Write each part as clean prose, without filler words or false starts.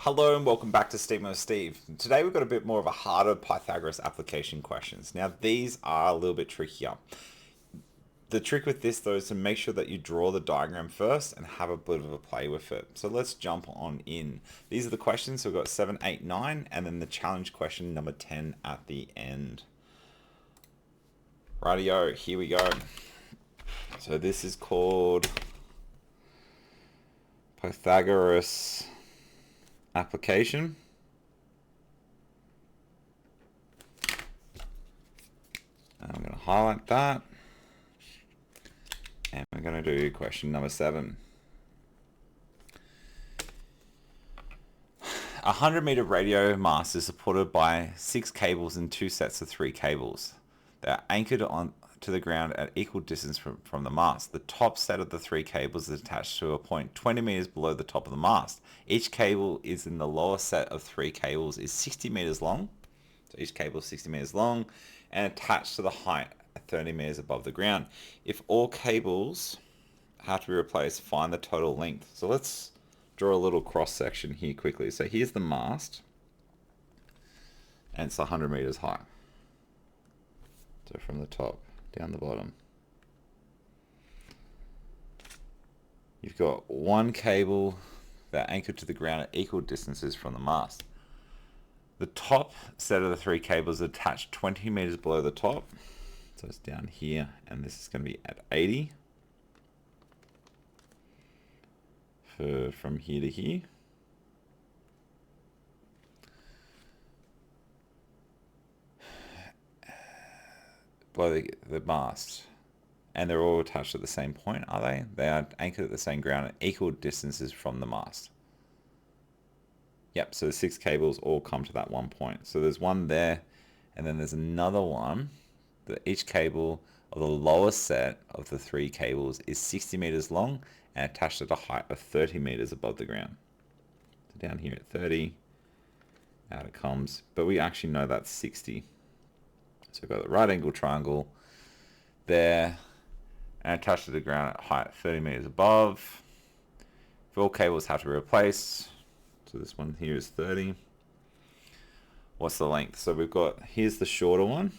Hello and welcome back to Steam with Steve. Today we've got a bit more of a harder Pythagoras application questions. Now these are a little bit trickier. The trick with this though is to make sure that you draw the diagram first and have a bit of a play with it. So let's jump on in. These are the questions. So we've got 7, 8, 9 and then the challenge question number 10 at the end. Rightio, here we go. So this is called Pythagoras Application. And I'm going to highlight that. And we're going to do question number 7. A 100-meter radio mast is supported by 6 cables and 2 sets of 3 cables. They are anchored on to the ground at equal distance from the mast. The top set of the 3 cables is attached to a point 20 meters below the top of the mast. Each cable is in the lower set of 3 cables is 60 meters long. So each cable is 60 meters long and attached to the height at 30 meters above the ground. If all cables have to be replaced, find the total length. So let's draw a little cross section here quickly. So here's the mast and it's 100 meters high. So from the top down the bottom, you've got 1 cable that anchored to the ground at equal distances from the mast. The top set of the 3 cables are attached 20 meters below the top, so it's down here, and this is going to be at 80 from here to here. Below the mast, and they're all attached at the same point, are they? They are anchored at the same ground at equal distances from the mast. Yep, so the 6 cables all come to that one point. So there's one there, and then there's another one. Each cable of the lower set of the 3 cables is 60 meters long and attached at a height of 30 meters above the ground. So down here at 30, out it comes, but we actually know that's 60. So we've got the right angle triangle there and attached to the ground at height 30 meters above. If all cables have to be replaced, so this one here is 30. What's the length? So we've got, here's the shorter one.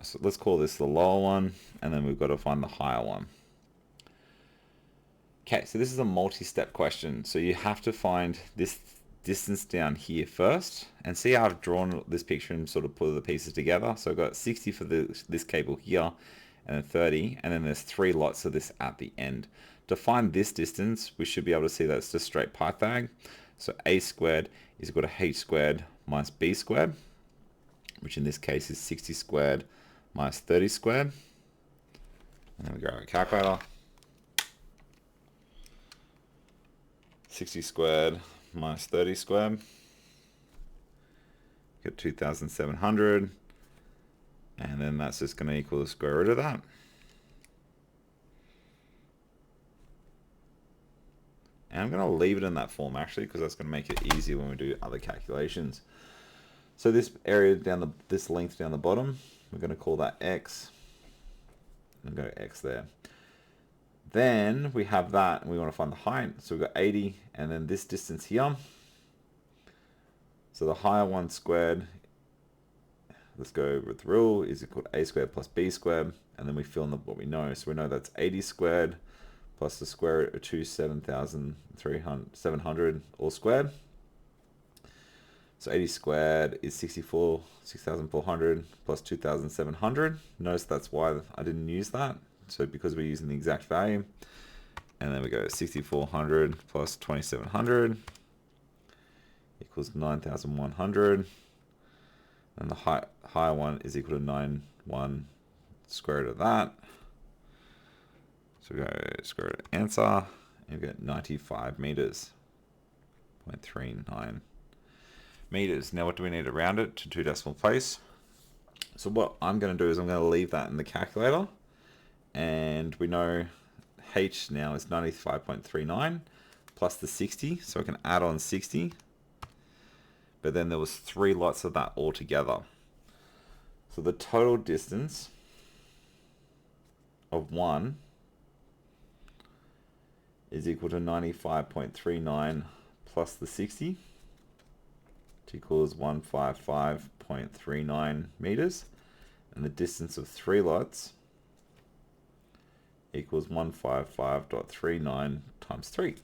So let's call this the lower one, and then we've got to find the higher one. Okay, so this is a multi-step question. So you have to find this distance down here first, and see how I've drawn this picture and sort of put the pieces together. So I've got 60 for this cable here, and then 30, and then there's 3 lots of this at the end. To find this distance, we should be able to see that it's just straight Pythag. So a squared is equal to h squared minus b squared, which in this case is 60 squared minus 30 squared. And then we grab our calculator. 60 squared minus 30 squared, get 2,700, and then that's just going to equal the square root of that. And I'm going to leave it in that form actually, because that's going to make it easier when we do other calculations. So this area down this length down the bottom, we're going to call that x, and go x there. Then we have that, and we want to find the height. So we've got 80, and then this distance here. So the higher one squared, let's go with the rule, is equal to a squared plus b squared, and then we fill in what we know. So we know that's 80 squared plus the square root of 700 all squared. So 80 squared is 6,400 plus 2,700. Notice that's why I didn't use that. So because we're using the exact value, and then we go 6,400 plus 2,700 equals 9,100, and the higher one is equal to 91 square root of that. So we go square root of answer, and we get 95 meters, 0.39 meters. Now what do we need to round it to 2 decimal place? So what I'm going to do is I'm going to leave that in the calculator. And we know h now is 95.39 plus the 60, so I can add on 60. But then there was 3 lots of that all together. So the total distance of 1 is equal to 95.39 plus the 60, which equals 155.39 meters. And the distance of 3 lots equals 155.39 times 3.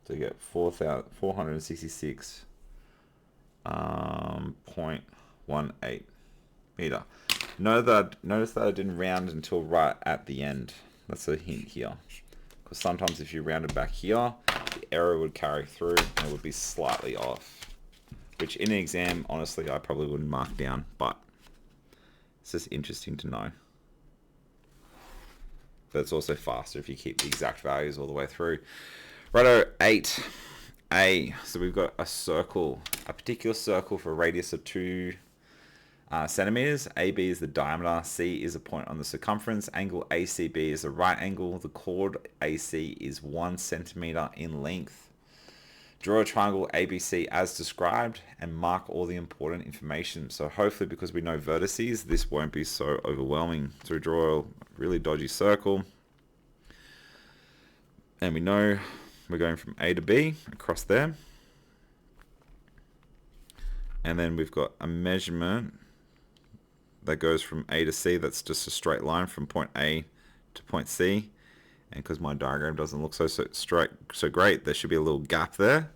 So you get 466.18 meter. Notice that I didn't round until right at the end. That's a hint here. Because sometimes if you rounded back here, the error would carry through and it would be slightly off. Which in an exam, honestly, I probably wouldn't mark down, but it's just interesting to know. But it's also faster if you keep the exact values all the way through. Righto, 8A. So we've got a circle, a particular circle for a radius of 2 centimeters. AB is the diameter, C is a point on the circumference, angle ACB is a right angle, the chord AC is 1 centimeter in length. Draw a triangle ABC as described and mark all the important information. So hopefully, because we know vertices, this won't be so overwhelming. So we draw a really dodgy circle. And we know we're going from A to B across there. And then we've got a measurement that goes from A to C. That's just a straight line from point A to point C. And because my diagram doesn't look so great, there should be a little gap there.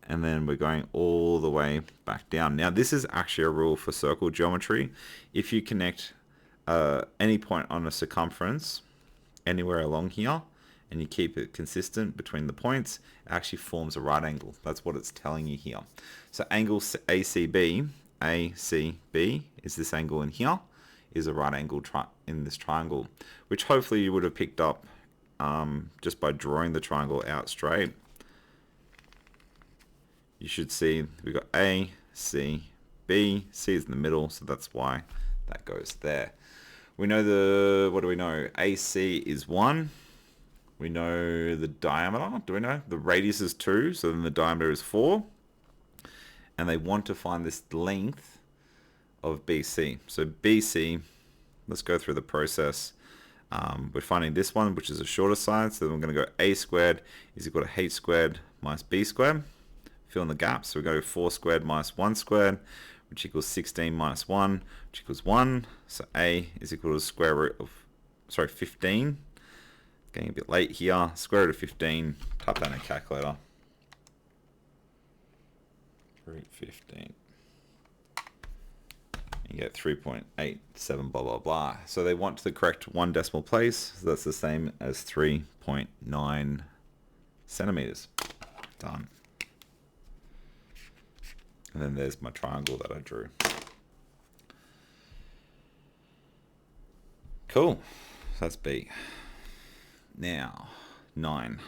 And then we're going all the way back down. Now, this is actually a rule for circle geometry. If you connect any point on a circumference anywhere along here, and you keep it consistent between the points, it actually forms a right angle. That's what it's telling you here. So angle ACB is this angle in here, is a right angle in this triangle, which hopefully you would have picked up just by drawing the triangle out straight. You should see we've got A, C, B. C is in the middle, so that's why that goes there. We know what do we know? AC is 1. We know the diameter. Do we know? The radius is 2, so then the diameter is 4. And they want to find this length of BC. So BC, let's go through the process. We're finding this one, which is a shorter side. So then we're going to go A squared is equal to H squared minus B squared. Fill in the gaps. So we go 4 squared minus 1 squared, which equals 16 minus 1, which equals 1. So A is equal to the square root of, 15. Getting a bit late here. Square root of 15. Type that in a calculator. Root 15. You get 3.87 blah blah blah. So they want the correct 1 decimal place. So that's the same as 3.9 centimeters. Done. And then there's my triangle that I drew. Cool. So that's B. Now, 9.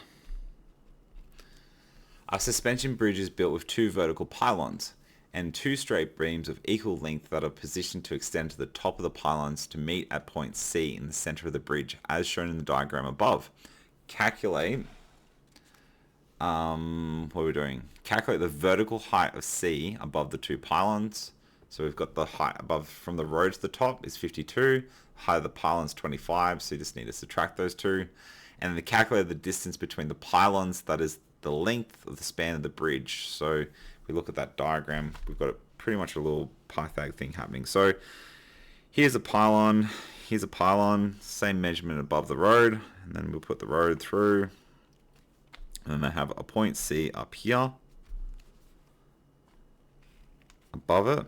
A suspension bridge is built with 2 vertical pylons and 2 straight beams of equal length that are positioned to extend to the top of the pylons to meet at point C in the center of the bridge, as shown in the diagram above. Calculate, what are we doing? Calculate the vertical height of C above the 2 pylons. So we've got the height above from the road to the top is 52, height of the pylons 25, so you just need to subtract those two. And then calculate the distance between the pylons, that is the length of the span of the bridge. So if we look at that diagram, we've got pretty much a little Pythag thing happening. So here's a pylon, same measurement above the road, and then we'll put the road through. And then I have a point C up here, above it.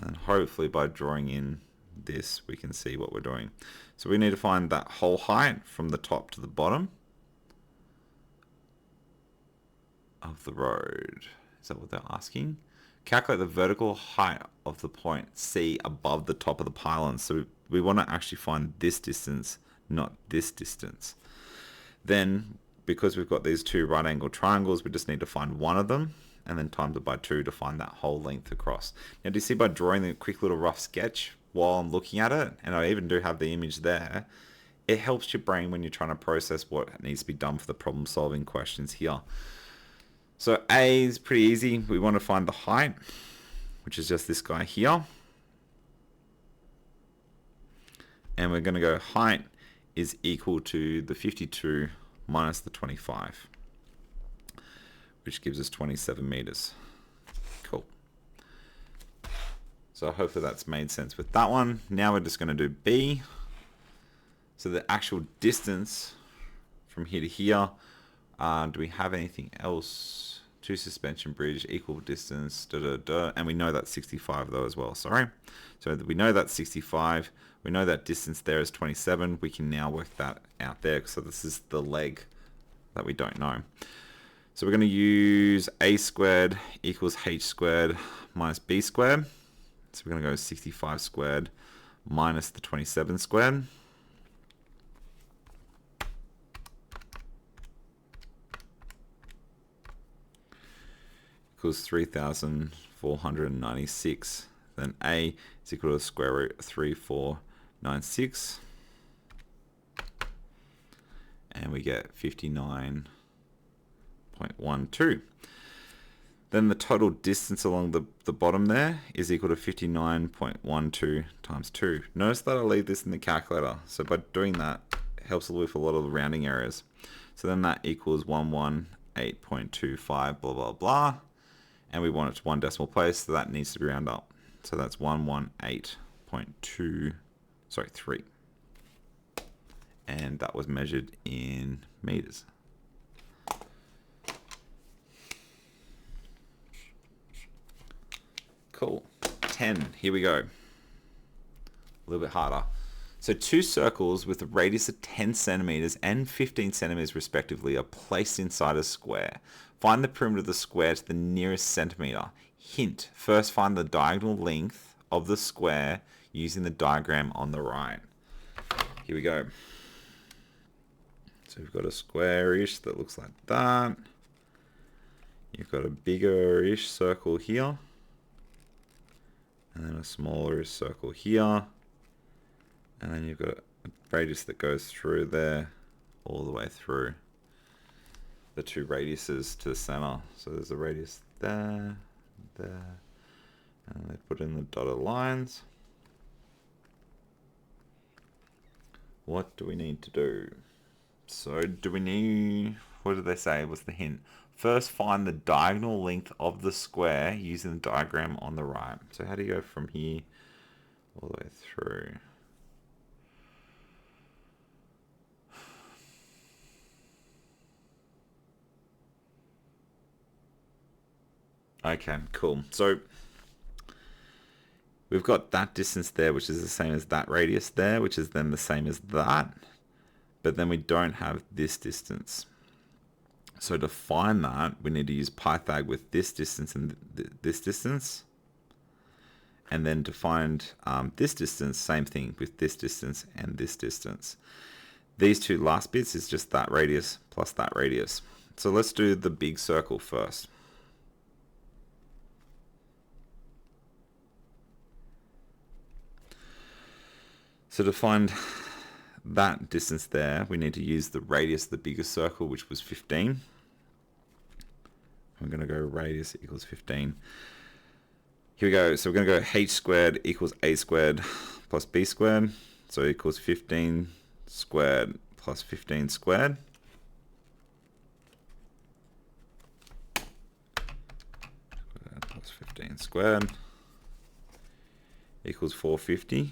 And hopefully by drawing in this, we can see what we're doing. So we need to find that whole height from the top to the bottom of the road. Is that what they're asking? Calculate the vertical height of the point C above the top of the pylon. So we want to actually find this distance, not this distance. Then, because we've got these 2 right angle triangles, we just need to find one of them and then times it by 2 to find that whole length across. Now, do you see by drawing the quick little rough sketch while I'm looking at it, and I even do have the image there, it helps your brain when you're trying to process what needs to be done for the problem solving questions here. So A is pretty easy. We want to find the height, which is just this guy here. And we're going to go height is equal to the 52 minus the 25, which gives us 27 meters. Cool. So hopefully that's made sense with that one. Now we're just going to do B. So the actual distance from here to here, do we have anything else? Two suspension bridge, equal distance, and we know that's 65 though as well, sorry. So we know that's 65, we know that distance there is 27, we can now work that out there, so this is the leg that we don't know. So we're going to use a squared equals h squared minus b squared. So we're going to go 65 squared minus the 27 squared. Equals 3,496. Then a is equal to the square root of 3496. And we get 59.12. Then the total distance along the bottom there is equal to 59.12 times 2. Notice that I leave this in the calculator. So by doing that, it helps with a lot of the rounding errors. So then that equals 118.25, blah, blah, blah. And we want it to one decimal place, so that needs to be rounded up. So that's 118.3. And that was measured in meters. Cool. 10. Here we go. A little bit harder. So two circles with a radius of 10 centimeters and 15 centimeters respectively are placed inside a square. Find the perimeter of the square to the nearest centimeter. Hint, first find the diagonal length of the square using the diagram on the right. Here we go. So we've got a square-ish that looks like that. You've got a bigger-ish circle here. And then a smaller-ish circle here. And then you've got a radius that goes through there, all the way through the two radiuses to the center. So there's a radius there, there, and they put in the dotted lines. What do we need to do? So do we need, what did they say was the hint? First find the diagonal length of the square using the diagram on the right. So how do you go from here all the way through? Okay, cool. So we've got that distance there, which is the same as that radius there, which is then the same as that. But then we don't have this distance. So to find that, we need to use Pythag with this distance and this distance. And then to find this distance, same thing with this distance and this distance. These two last bits is just that radius plus that radius. So let's do the big circle first. So to find that distance there, we need to use the radius of the bigger circle, which was 15. I'm going to go radius equals 15. Here we go. So we're going to go h squared equals a squared plus b squared. So equals 15 squared plus 15 squared. Plus 15 squared equals 450.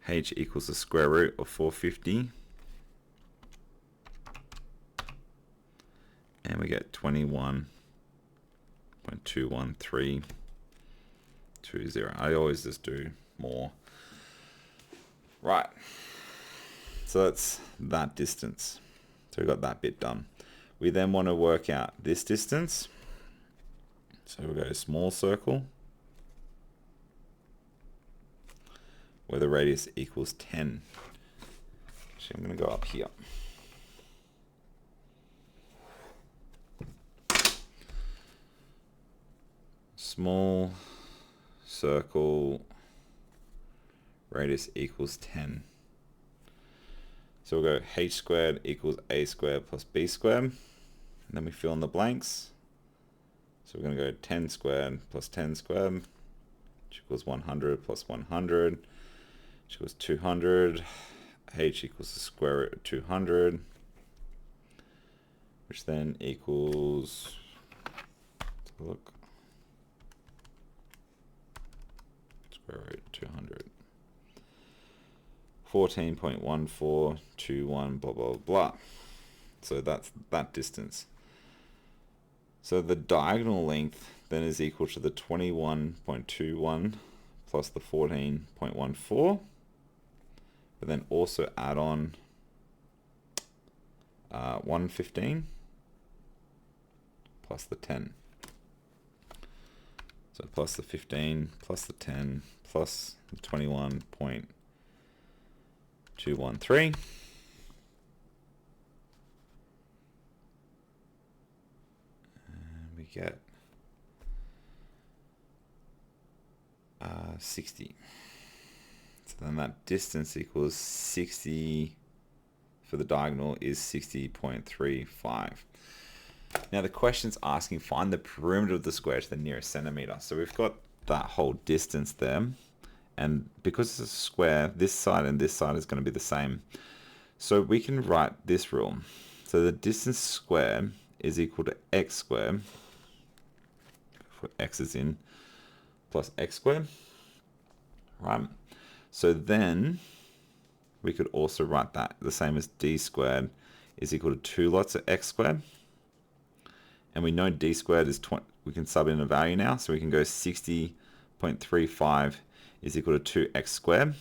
H equals the square root of 450. And we get 21.21320. I always just do more. Right. So that's that distance. So we got that bit done. We then want to work out this distance. So we'll go small circle, where the radius equals 10. Actually, I'm going to go up here. Small circle, radius equals 10. So we'll go h squared equals a squared plus b squared. And then we fill in the blanks. So we're going to go 10 squared plus 10 squared, which equals 100 plus 100. Which was 200. h equals the square root of 200, which then equals, let's look, square root of 200. 14.1421, blah, blah, blah. So that's that distance. So the diagonal length then is equal to the 21.21 plus the 14.14. But then also add on 115 plus the 10. So plus the 15 plus the 10 plus the 21.213. And we get 60. So then that distance equals 60 for the diagonal is 60.35. Now the question's asking find the perimeter of the square to the nearest centimeter. So we've got that whole distance there. And because it's a square, this side and this side is going to be the same. So we can write this rule. So the distance squared is equal to x squared, for x is in, plus x squared, right? So then we could also write that the same as d squared is equal to 2 lots of x squared. And we know d squared is 20, we can sub in a value now, so we can go 60.35 is equal to 2x squared.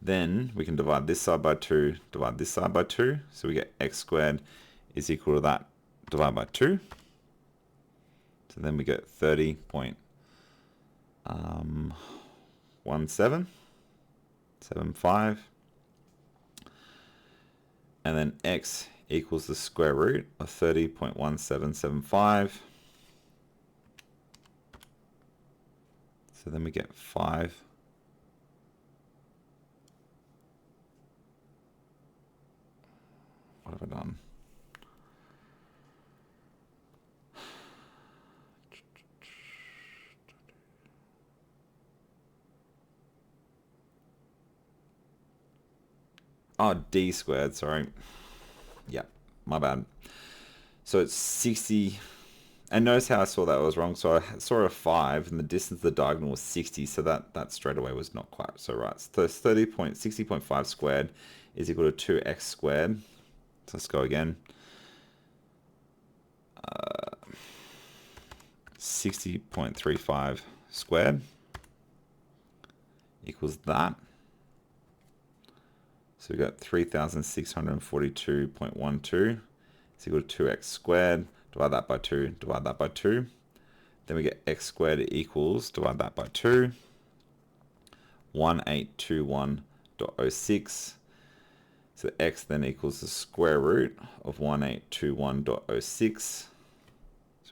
Then we can divide this side by 2, divide this side by 2, so we get x squared is equal to that divided by 2. So then we get 30.1775. And then x equals the square root of 30.1775. So then we get 5. What have I done? Oh, d squared, sorry. Yeah, my bad. So it's 60. And notice how I saw that was wrong. So I saw a 5 and the distance of the diagonal was 60. So that straight away was not quite so right. So 60.5 squared is equal to 2x squared. So let's go again. 60.35 squared equals that. So we got 3,642.12 is equal to 2x squared. Divide that by 2, divide that by 2. Then we get x squared equals, divide that by 2, 1821.06. So x then equals the square root of 1821.06. So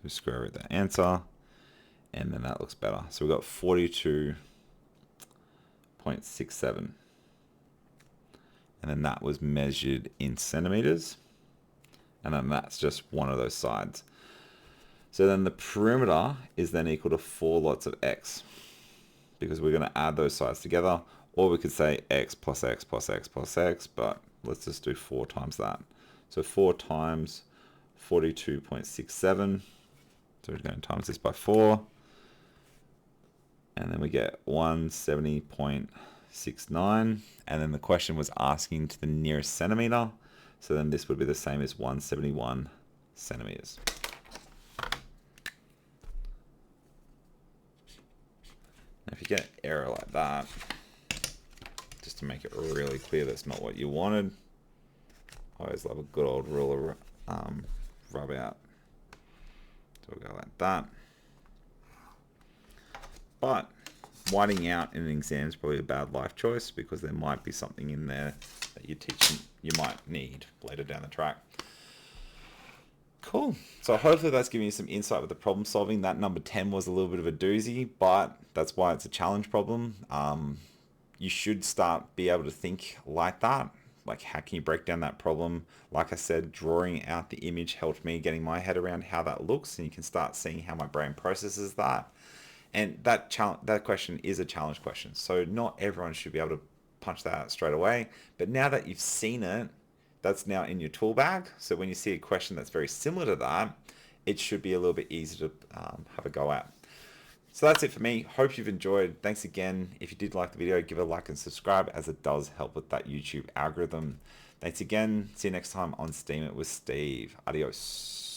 we square root the answer, and then that looks better. So we got 42.67. And then that was measured in centimeters. And then that's just one of those sides. So then the perimeter is then equal to 4 lots of x, because we're going to add those sides together. Or we could say x plus x plus x plus x, but let's just do 4 times that. So 4 times 42.67. So we're going to times this by 4. And then we get 170.69. And then the question was asking to the nearest centimeter. So then this would be the same as 171 centimeters. Now if you get an error like that, just to make it really clear that's not what you wanted, I always love a good old ruler rub out. So we'll go like that. But whiting out in an exam is probably a bad life choice, because there might be something in there that you're teaching you might need later down the track. Cool. So hopefully that's giving you some insight with the problem solving. That number 10 was a little bit of a doozy, but that's why it's a challenge problem. You should be able to think like that. Like, how can you break down that problem? Like I said, drawing out the image helped me getting my head around how that looks, and you can start seeing how my brain processes that. And that question is a challenge question. So not everyone should be able to punch that out straight away. But now that you've seen it, that's now in your tool bag. So when you see a question that's very similar to that, it should be a little bit easier to have a go at. So that's it for me. Hope you've enjoyed. Thanks again. If you did like the video, give it a like and subscribe, as it does help with that YouTube algorithm. Thanks again. See you next time on Steam It with Steve. Adios.